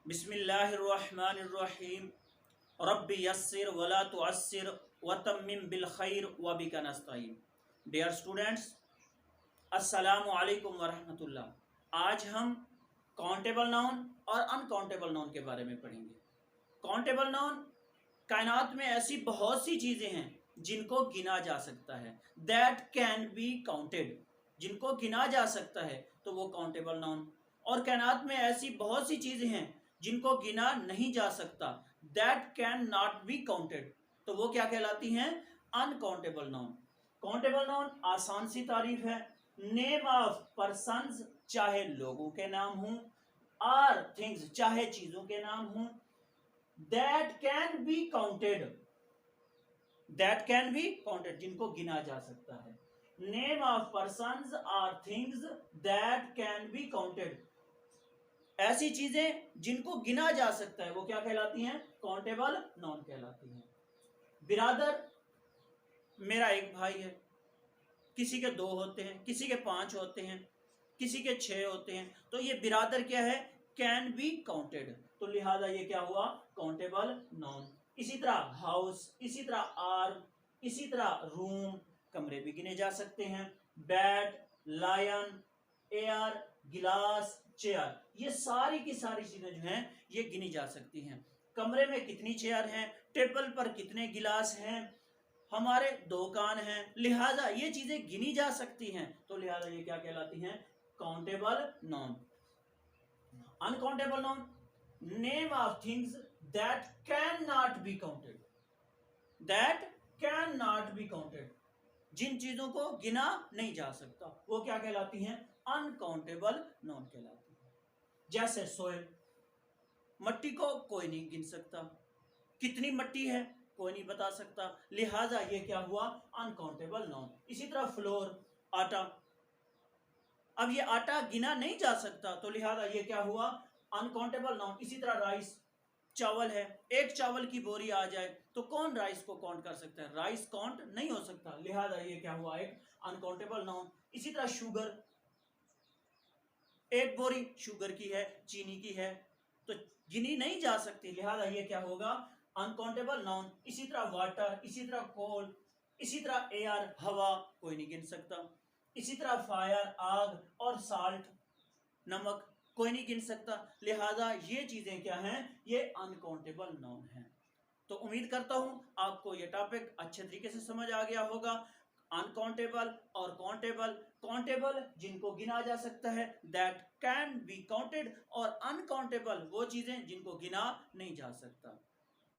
बिस्मिल्लाहिर्रहमानिर्रहीम रब्बि यस्सिर वला तुअस्सिर वतम्मिम बिल खैर व बिका नस्तईन। डियर स्टूडेंट्स, अस्सलामु अलैकुम वरहमतुल्लाह। आज हम काउंटेबल नाउन और अनकाउंटेबल नाउन के बारे में पढ़ेंगे। काउंटेबल नाउन, कायनात में ऐसी बहुत सी चीज़ें हैं जिनको गिना जा सकता है, दैट कैन बी काउंटेड। जिनको गिना जा सकता है तो वो काउंटेबल नाउन। और कायनात में ऐसी बहुत सी चीज़ें हैं जिनको गिना नहीं जा सकता, that can not be counted, तो वो क्या कहलाती हैं? Uncountable noun. काउंटेबल नाउन आसान सी तारीफ है। नेम ऑफ पर्सन्स, चाहे लोगों के नाम हों, आर थिंग्स, चाहे चीजों के नाम हों, that can be counted, that can be counted, जिनको गिना जा सकता है। Name of persons or things that can be counted, ऐसी चीजें जिनको गिना जा सकता है वो क्या कहलाती हैं? काउंटेबल नाउन कहलाती हैं। बिरादर, मेरा एक भाई है, किसी के 2 होते हैं, किसी के 5 होते हैं, किसी के 6 होते हैं, तो ये बिरादर क्या है? कैन बी काउंटेड, तो लिहाजा ये क्या हुआ? Countable noun. इसी तरह हाउस, इसी तरह आर्म, इसी तरह रूम, कमरे भी गिने जा सकते हैं। बैट, लायन, एयर, गिलास, चेयर, ये सारी की सारी चीजें जो हैं ये गिनी जा सकती हैं। कमरे में कितनी चेयर हैं, टेबल पर कितने गिलास हैं, हमारे 2 कान हैं, लिहाजा ये चीजें गिनी जा सकती हैं, तो लिहाजा ये क्या कहलाती हैं? Countable noun. Uncountable noun, name of things that can not be counted, that can not be counted, जिन चीजों को गिना नहीं जा सकता वो क्या कहलाती हैं? अनकाउंटेबल नाउन कहलाती है। जैसे सोयल, मट्टी को कोई नहीं गिन सकता, कितनी मट्टी है कोई नहीं बता सकता, लिहाजा ये क्या हुआ? Uncountable noun. इसी तरह फ्लोर, आटा, अब ये आटा गिना नहीं जा सकता, तो लिहाजा ये क्या हुआ? Uncountable noun. इसी तरह राइस, चावल है, एक चावल की बोरी आ जाए तो कौन राइस को काउंट कर सकता है? राइस काउंट नहीं हो सकता, लिहाजा ये क्या हुआ? एक अनकाउंटेबल नाउन। इसी तरह शुगर, एक बोरी शुगर की है, चीनी की है, तो गिनी नहीं जा सकती, लिहाजा ये क्या होगा? Uncountable noun. इसी तरह वाटर, इसी तरह कोल, इसी तरह एयर, हवा, कोई नहीं गिन सकता। इसी तरह फायर, आग, और साल्ट, नमक, कोई नहीं गिन सकता, लिहाजा ये चीजें क्या हैं? ये अनकाउंटेबल नाउन हैं। तो उम्मीद करता हूं आपको ये टॉपिक अच्छे तरीके से समझ आ गया होगा। अनकाउंटेबल और काउंटेबल, काउंटेबल जिनको गिना जा सकता है, दैट कैन बी काउंटेड, और अनकाउंटेबल वो चीजें जिनको गिना नहीं जा सकता।